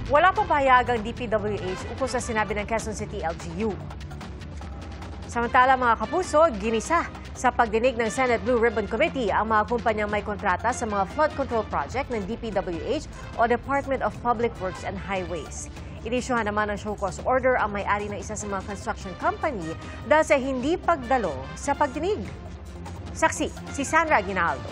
Wala pa pahayagang DPWH ukol sa sinabi ng Quezon City LGU. Samantala mga kapuso, ginisa sa pagdinig ng Senate Blue Ribbon Committee ang mga kumpanyang may kontrata sa mga flood control project ng DPWH o Department of Public Works and Highways. Inisyuhan naman ng show cause order ang may-ari ng isa sa mga construction company dahil sa hindi pagdalo sa pagdinig. Saksi, si Sandra Aguinaldo.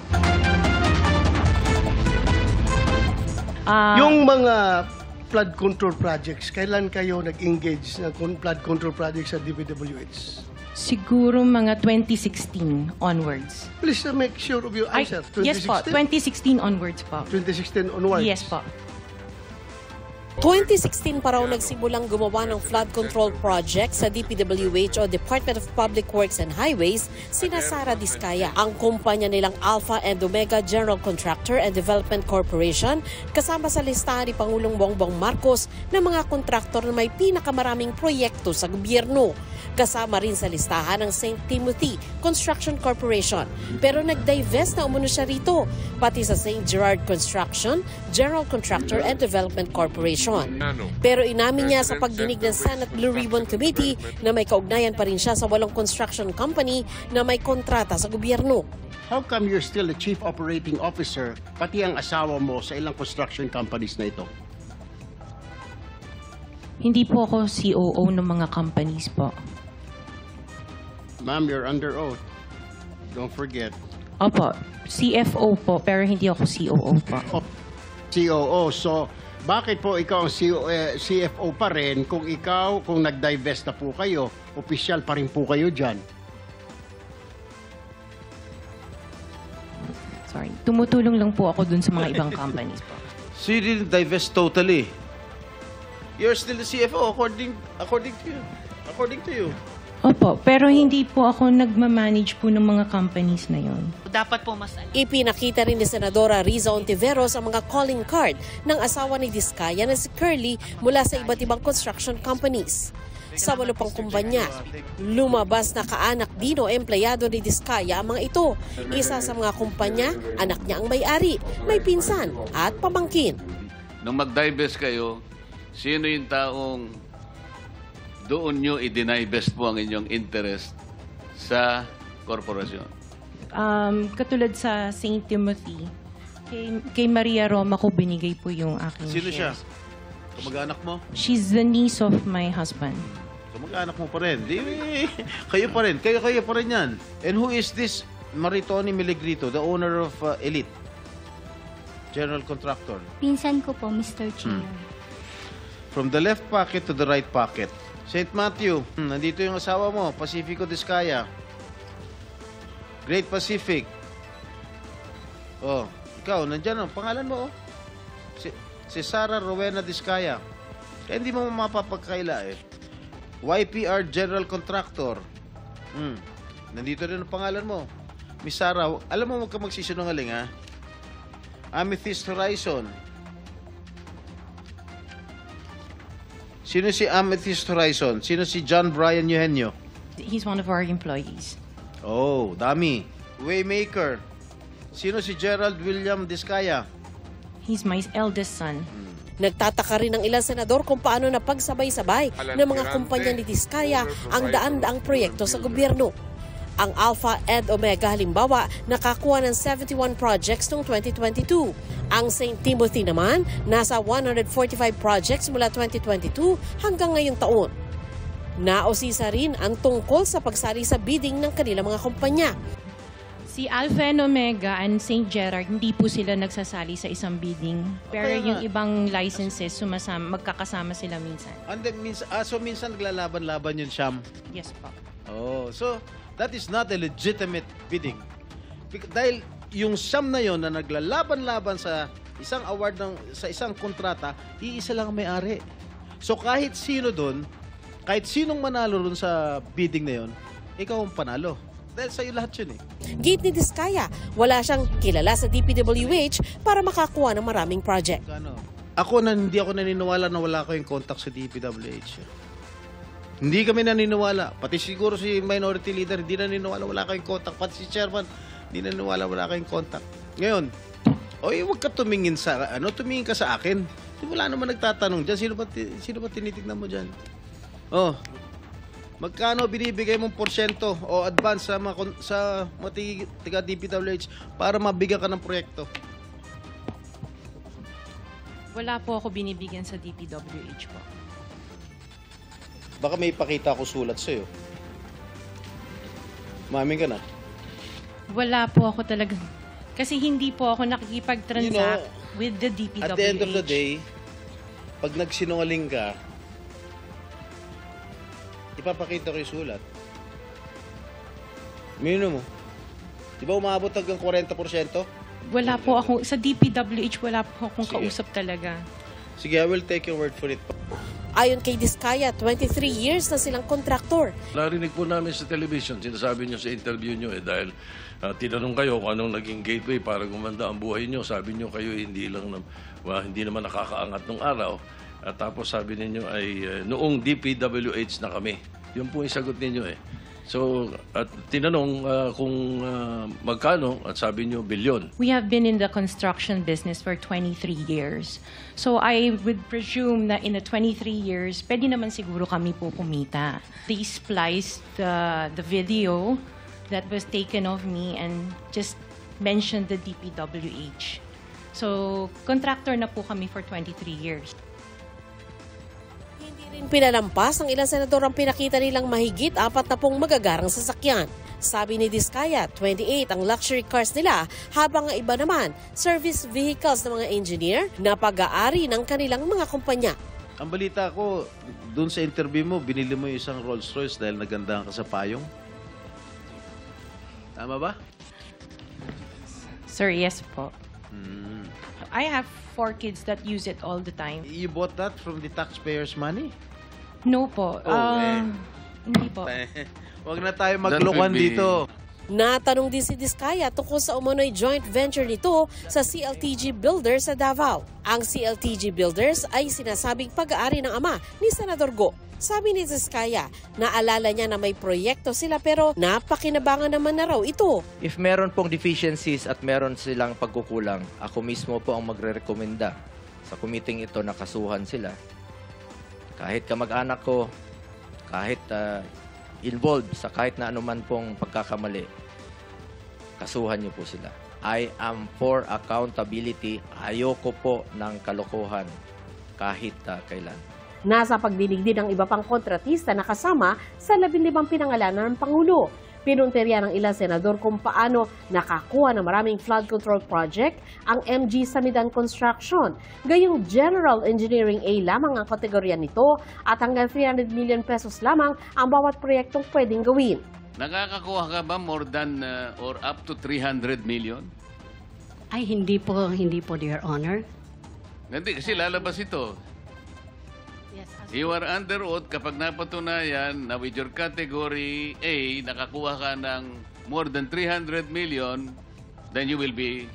Yung mga flood control projects, kailan kayo nag-engage ng flood control projects sa DPWH? Siguro mga 2016 onwards. Please make sure of your answer. Yes po, 2016 onwards po. 2016 onwards? Yes po. 2016 pa raw nagsimulang gumawa ng flood control project sa DPWH o Department of Public Works and Highways, sina Sara Diskaya. Ang kumpanya nilang Alpha and Omega General Contractor and Development Corporation kasama sa listahan ni Pangulong Bongbong Marcos ng mga kontraktor na may pinakamaraming proyekto sa gobyerno. Kasama rin sa listahan ng St. Timothy Construction Corporation. Pero nag-divest na umuno siya rito, pati sa St. Gerard Construction, General Contractor and Development Corporation. Pero inamin niya sa pagdinig ng Senate Blue Ribbon Committee na may kaugnayan pa rin siya sa 8 construction company na may kontrata sa gobyerno. How come you're still the chief operating officer, pati ang asawa mo sa ilang construction companies na ito? Hindi po ako COO ng mga companies po. Ma'am, you're under oath. Don't forget. Opo, CFO po, pero hindi ako COO po. COO. So, bakit po ikaw ang CFO pa rin kung nag-divest na po kayo, opisyal pa rin po kayo dyan? Sorry, tumutulong lang po ako dun sa mga ibang companies po. So you didn't divest totally? You're still the CFO according to you. Opo, pero hindi po ako nagmamanage po ng mga companies na yon. Dapat po mas Ipinakita rin ni Senadora Riza Ontiveros ang mga calling card ng asawa ni Diskaya na si Curly mula sa iba't ibang construction companies. Sa 8 pang kumpanya, lumabas na kaanak din o empleyado ni Diskaya ang mga ito. Isa sa mga kumpanya, anak niya ang may-ari, may pinsan at pamangkin. Nung mag-divest kayo, sino yung taong doon nyo i-divest po ang inyong interest sa korporasyon? Katulad sa St. Timothy, kay Maria Roma ko binigay po yung aking Sino siya? shares. Kamag-anak mo? She's the niece of my husband. Kamag-anak mo pa rin. Kayo pa rin. Kayo pa rin yan. And who is this Maritoni Miligrito, the owner of Elite? General Contractor. Pinsan ko po, Mr. Chair. From the left pocket to the right pocket. St. Matthew, nandito yung asawa mo, Pacifico Diskaya. Great Pacific. Oh, ikaw, nandyan ang pangalan mo, oh. Si Sara Rowena Diskaya. Kaya hindi mo mapapagkaila eh. YPR General Contractor. Nandito rin ang pangalan mo. Miss Sara, alam mo, huwag ka magsisinungaling, ha? Amethyst Horizon. Sino si Amethyst Horizon? Sino si John Brian Eugenio? He's one of our employees. Oh, dami. Waymaker. Sino si Gerald William Diskaya? He's my eldest son. Nagtataka rin ng ilang senador kung paano napagsabay-sabay ng mga kumpanya ni Diskaya ang daan-daang proyekto sa gobyerno. Ang Alpha and Omega halimbawa nakakuha ng 71 projects noong 2022. Ang St. Timothy naman nasa 145 projects mula 2022 hanggang ngayong taon. Naosisa rin ang tungkol sa pagsali sa bidding ng kanilang mga kumpanya. Si Alpha and Omega and St. Gerard, hindi po sila nagsasali sa isang bidding. Pero yung ibang licenses, magkakasama sila minsan. So minsan naglalaban-laban yun, Sham? Yes po. Oh, so that is not a legitimate bidding. Dahil yung Sham na yon na naglalaban-laban sa isang award sa isang kontrata, iisa lang ang may-ari. So kahit sino doon, kahit sinong manalo doon sa bidding na yon, ikaw ang panalo. Dahil sa'yo lahat yun eh. Gate ni Diskaya, wala siyang kilala sa DPWH para makakuha ng maraming project. Hindi ako naniniwala na wala kayong contact sa DPWH. Hindi kami naniniwala. Pati siguro si minority leader, hindi naniniwala wala kayong contact. Pati si chairman, hindi naniniwala wala kayong contact. Ngayon, huwag ka tumingin ka sa akin. Di wala naman nagtatanong dyan. Sino ba tinitignan mo dyan? Oh, magkano binibigay mong porsyento o advance sa mga tiga DPWH para mabigyan ka ng proyekto? Wala po ako binibigyan sa DPWH po. Baka may ipakita ako sulat sa'yo. Umamin ka na. Wala po ako talaga. Kasi hindi po ako nakikipag-transact with the DPWH. At the end of the day, pag nagsinungaling ka, ipapakita ko yung sulat. Mino mo. Di ba umabot hanggang 40%? Wala po ako. Sa DPWH, wala po akong Sige. kausap talaga. Sige, I will take your word for it. Ayon kay Diskaya, 23 years na silang kontraktor. Narinig po namin sa television, sinasabi nyo sa interview nyo dahil tinanong kayo kung anong naging gateway para gumanda ang buhay nyo. Sabi nyo kayo hindi naman nakakaangat nung araw. At tapos sabi ninyo ay noong DPWH na kami. Yun po yung sagot ninyo So, at tinanong kung magkano at sabi nyo bilyon. We have been in the construction business for 23 years. So I would presume na in the 23 years, pwede naman siguro kami po kumita. They spliced the video that was taken of me and just mentioned the DPWH. So, contractor na po kami for 23 years. Pinalampas ng ilang senador ang pinakita nilang mahigit 40 magagarang sasakyan. Sabi ni Diskaya, 28 ang luxury cars nila habang ang iba naman service vehicles ng mga engineer na pag-aari ng kanilang mga kumpanya. Ang balita ko, dun sa interview mo, binili mo yung isang Rolls Royce dahil nagandahan ka sa payong. Tama ba? Sir, yes po. I have 4 kids that use it all the time. You bought that from the taxpayers' money? No po. Hindi po. Huwag na tayo maglokohan dito. Natanong din si Diskaya tungkol sa umano'y joint venture nito sa CLTG Builders sa Davao. Ang CLTG Builders ay sinasabing pag-aari ng ama ni Senador Go. Sabi ni Diskaya, naalala niya na may proyekto sila pero napakinabangan naman na raw ito. If meron pong deficiencies at meron silang pagkukulang, ako mismo po ang magre-rekomenda sa committee ito na kasuhan sila. Kahit kamag-anak ko, kahit involved sa kahit na anuman pong pagkakamali, kasuhan niyo po sila. I am for accountability. Ayoko po ng kalokohan kahit kailan. Nasa pagdinig din ang iba pang kontratista na kasama sa 15 pinangalanan ng Pangulo. Pinunterya ng ilang senador kung paano nakakuha ng maraming flood control project ang MG Samidan Construction. Gayong General Engineering A lamang ang kategorya nito at hanggang 300 million pesos lamang ang bawat proyektong pwedeng gawin. Nakakakuha ka ba more than or up to 300 million? Ay, hindi po, Your Honor. Hindi, kasi lalabas ito. Yes, You are under oath kapag napatunayan na with your category A, nakakuha ka ng more than 300 million, then you will be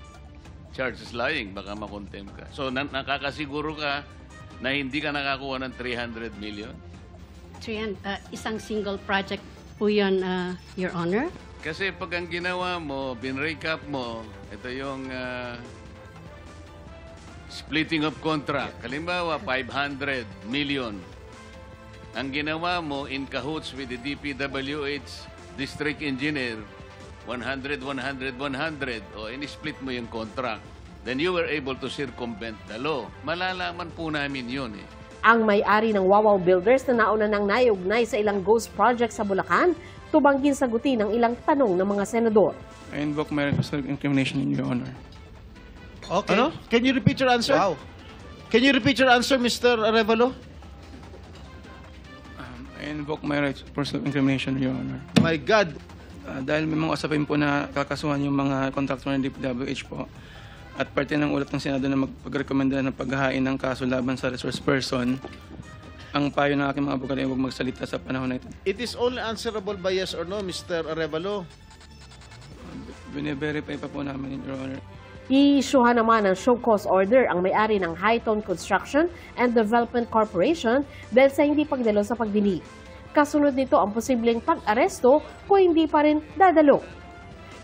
charged as lying. Baka makontempt ka. So, nakakasiguro ka na hindi ka nakakuha ng 300 million? isang single project po yun, Your Honor. Kasi pag ang ginawa mo, bin-recap mo, ito yung splitting of contract. Halimbawa, 500 million. Ang ginawa mo in cahoots with the DPWH district engineer, 100, 100, 100. O, in-split mo yung contract. Then you were able to circumvent the law. Malalaman po namin yun Ang may-ari ng Wawaw Builders na nauna nang naiugnay sa ilang ghost project sa Bulacan, tubangging sagutin ang ilang tanong ng mga senador. I invoke my right of self-incrimination in Your Honor. Okay. Ano? Can you repeat your answer? Wow. Can you repeat your answer, Mr. Arevalo? I invoke my right for self-incrimination, Your Honor. My God. Dahil may mga usapin po na kakasuhan yung mga contractor ng DPWH po at parte ng ulat ng Senado na magpagrekomenda ng paghahain ng kaso laban sa resource person, ang payo ng aking mga abogado ay huwag magsalita sa panahon na ito. It is only answerable by yes or no, Mr. Arevalo. Bine-verify pa po namin, Your Honor. I-issuehan naman ng show cause order ang may-ari ng Hightone Construction and Development Corporation dahil sa hindi pagdalo sa pagdinig. Kasunod nito ang posibleng pag-aresto kung hindi pa rin dadalo.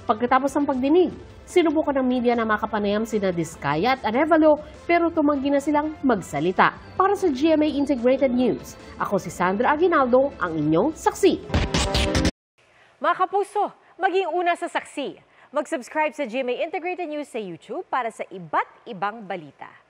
Pagkatapos ng pagdinig, Sinubukan ng media na makapanayam sina Diskaya at Arevalo pero tumanggi na silang magsalita. Para sa GMA Integrated News, ako si Sandra Aguinaldo, ang inyong saksi. Mga kapuso, maging una sa saksi. Mag-subscribe sa GMA Integrated News sa YouTube para sa iba't ibang balita.